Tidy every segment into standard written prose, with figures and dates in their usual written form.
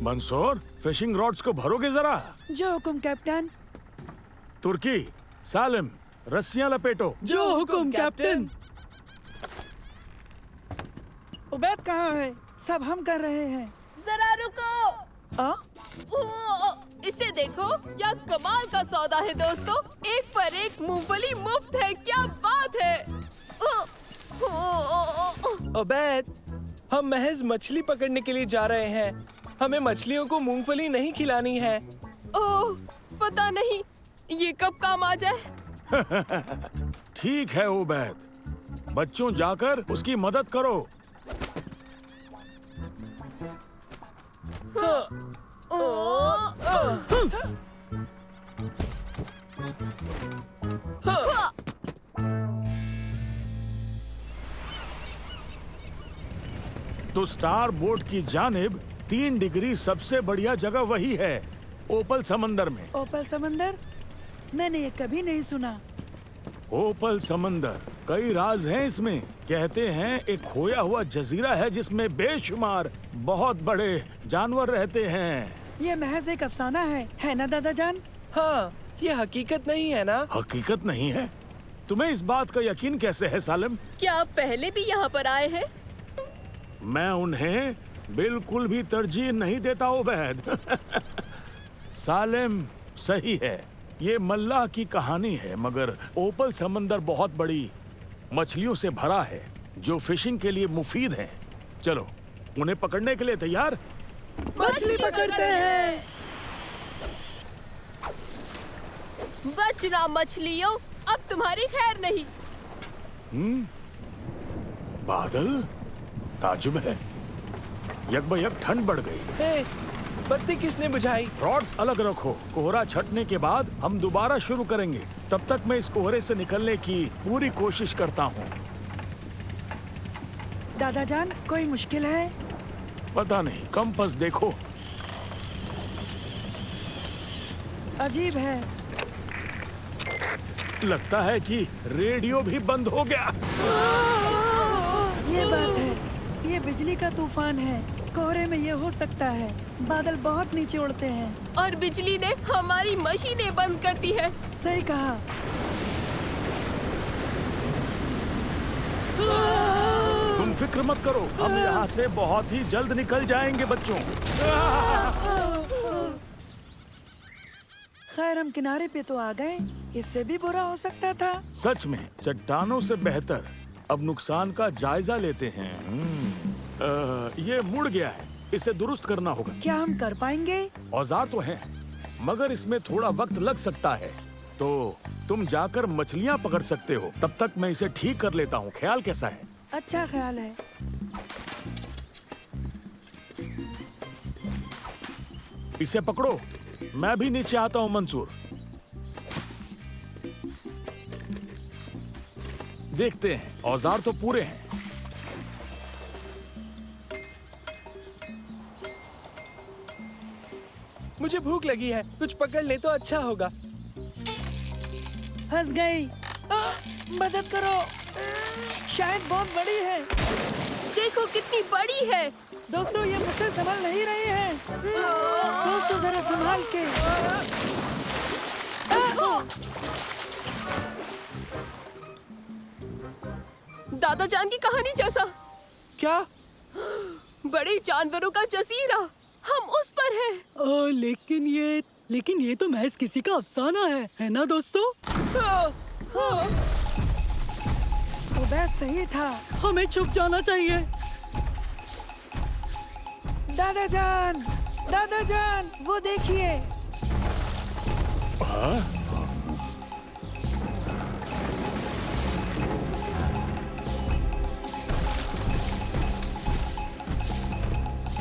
Mansoor, fishing rods को भरोगे जरा? जो हुकुम कैप्टन। तुर्की, सालिम, रस्सियां लपेटो। जो हुकुम कैप्टन। उबैद कहाँ है? सब हम कर रहे हैं। जरा रुको। इसे देखो, क्या कमाल का सौदा है दोस्तों। एक पर एक मूंगफली मुफ्त है। क्या बात है। उबैद, हम महज मछली पकड़ने के लिए जा रहे हैं। हमें मछलियों को मूंगफली नहीं खिलानी है। ओह, पता नहीं ये कब काम आ जाए। ठीक है उबैद, बच्चों जाकर उसकी मदद करो। तो स्टार बोर्ड की जानिब 3 डिग्री सबसे बढ़िया जगह वही है, ओपल समंदर में। ओपल समंदर? मैंने ये कभी नहीं सुना। ओपल समंदर, कई राज हैं इसमें। कहते हैं एक खोया हुआ जजीरा है जिसमें बेशुमार बहुत बड़े जानवर रहते हैं। ये महज एक अफसाना है ना दादा जान? हाँ, ये हकीकत नहीं है ना? हकीकत नहीं है? तुम्हें इस बात का यकीन कैसे है सालिम? क्या आप पहले भी यहाँ पर आए हैं? मैं उन्हें बिल्कुल भी तरजीह नहीं देता उबैद। सालिम सही है, ये मल्लाह की कहानी है, मगर ओपल समंदर बहुत बड़ी मछलियों से भरा है जो फिशिंग के लिए मुफीद हैं। चलो, उन्हें पकड़ने के लिए तैयार? मछली पकड़ते हैं। बचना मछलियों, अब तुम्हारी खैर नहीं। बादल, ताजुब है, यकबयक ठंड बढ़ गई। बत्ती किसने बुझाई? रॉड्स अलग रखो। कोहरा छटने के बाद हम दोबारा शुरू करेंगे। तब तक मैं इस कोहरे से निकलने की पूरी कोशिश करता हूँ। दादा जान, कोई मुश्किल है? पता नहीं, कंपास देखो। अजीब है। लगता है कि रेडियो भी बंद हो गया। ये बात है, ये बिजली का तूफान है। कोहरे में ये हो सकता है। बादल बहुत नीचे उड़ते हैं और बिजली ने हमारी मशीनें बंद कर दी है। सही कहा। तुम फिक्र मत करो, हम यहाँ से बहुत ही जल्द निकल जाएंगे बच्चों। खैर, हम किनारे पे तो आ गए। इससे भी बुरा हो सकता था। सच में चट्टानों से बेहतर। अब नुकसान का जायजा लेते हैं। ये मुड़ गया है, इसे दुरुस्त करना होगा। क्या हम कर पाएंगे? औजार तो हैं, मगर इसमें थोड़ा वक्त लग सकता है। तो तुम जाकर मछलियाँ पकड़ सकते हो। तब तक मैं इसे ठीक कर लेता हूँ। ख्याल कैसा है? अच्छा ख्याल है। इसे पकड़ो, मैं भी नीचे आता हूँ मंसूर। देखते हैं, औजार तो पूरे हैं। मुझे भूख लगी है, कुछ पकड़ ले तो अच्छा होगा। फंस गई। मदद करो, शायद बहुत बड़ी है। देखो कितनी बड़ी है। दोस्तों, ये मुझसे संभल नहीं रही है। दोस्तों, जरा संभाल के। दादा जान की कहानी जैसा। क्या? बड़े जानवरों का जजीरा, हम उस पर हैं। लेकिन ये लेकिन ये तो महज किसी का अफसाना है ना दोस्तों? वो बस सही था। हमें छुप जाना चाहिए। दादाजान, वो देखिए।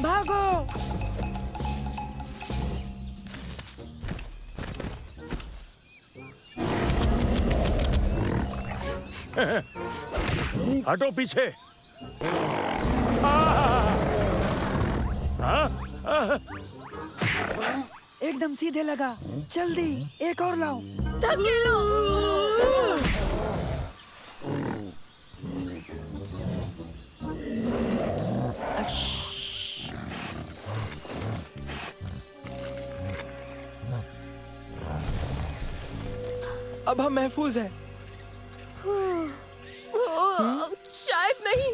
भागो! हटो पीछे। एकदम सीधे लगा। जल्दी एक और लाओ। धकेलो। अब हम महफूज हैं। शायद नहीं।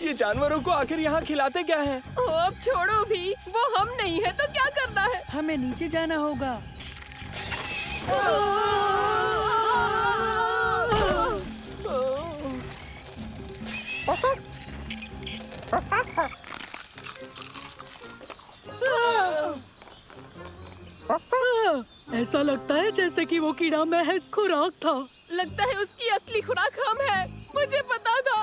ये जानवरों को आखिर यहाँ खिलाते क्या हैं? अब छोड़ो भी, वो हम नहीं है तो क्या करना है? हमें नीचे जाना होगा। ऐसा लगता है जैसे कि वो कीड़ा महज खुराक था। लगता है उसकी असली खुराक हम है। मुझे पता था।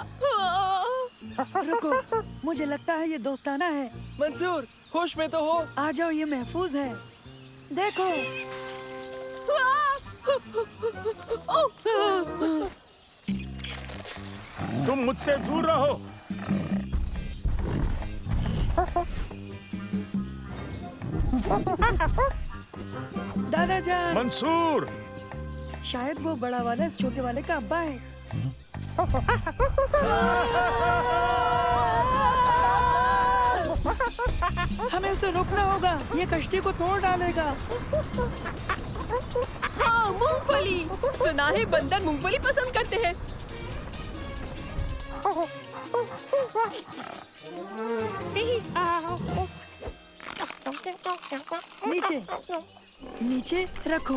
रुको, मुझे लगता है ये दोस्ताना है। मंसूर, होश में तो हो। आ जाओ, ये महफूज है। देखो। तुम मुझसे दूर रहो। दादाजान, मंसूर, शायद वो बड़ा वाला इस छोटे वाले का अब्बा है। हमें उसे रोकना होगा। ये कश्ती को तोड़ डालेगा। हाँ, मूंगफली। सुना है बंदर मूंगफली पसंद करते हैं। नीचे नीचे रखो।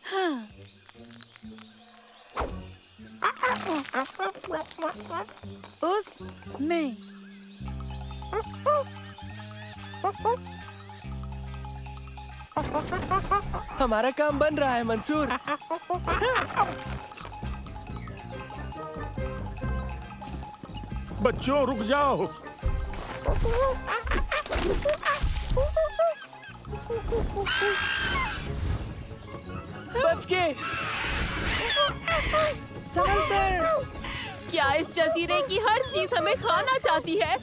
हाँ। उस में हमारा काम बन रहा है मंसूर। बच्चों रुक जाओ। बच के। समंदर। क्या इस जजीरे की हर चीज हमें खाना चाहती है?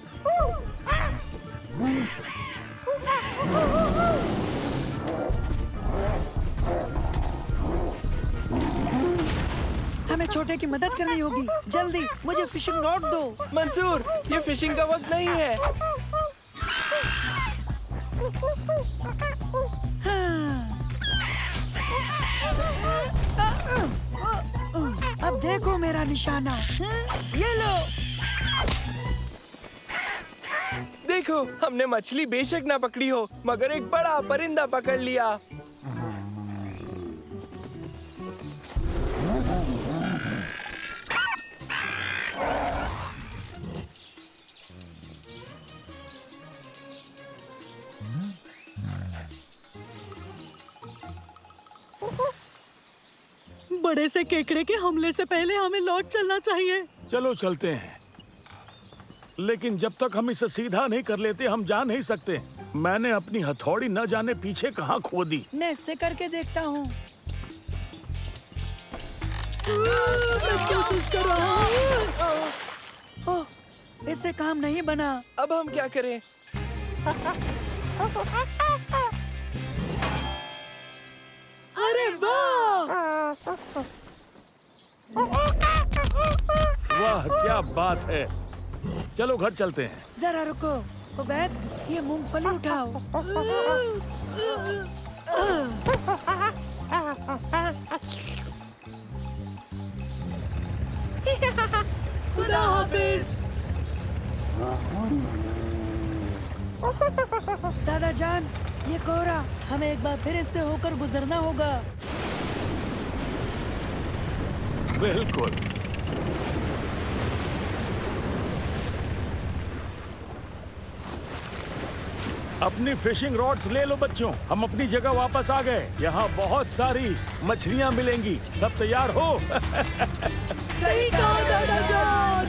हमें छोटे की मदद करनी होगी। जल्दी मुझे फिशिंग रॉड दो। मंसूर, ये फिशिंग का वक्त नहीं है। अब देखो मेरा निशाना। ये लो। देखो, हमने मछली बेशक ना पकड़ी हो, मगर एक बड़ा परिंदा पकड़ लिया। बड़े से केकड़े के हमले से पहले हमें लौट चलना चाहिए। चलो चलते हैं, लेकिन जब तक हम इसे सीधा नहीं कर लेते हम जा नहीं सकते। मैंने अपनी हथौड़ी न जाने पीछे कहाँ खो दी। मैं इससे करके देखता हूँ। मैं कोशिश कर रहा हूँ। ओह, इससे काम नहीं बना। अब हम क्या करें? अरे वाह! वाह क्या बात है। चलो घर चलते हैं। जरा रुको उबैद, ये मूंगफली उठाओ। खुदा हाफिज। दादा जान, ये कोहरा, हमें एक बार फिर इससे होकर गुजरना होगा। बिल्कुल। अपनी फिशिंग रॉड्स ले लो बच्चों, हम अपनी जगह वापस आ गए। यहाँ बहुत सारी मछलियाँ मिलेंगी। सब तैयार हो? सही कहा दादा जान।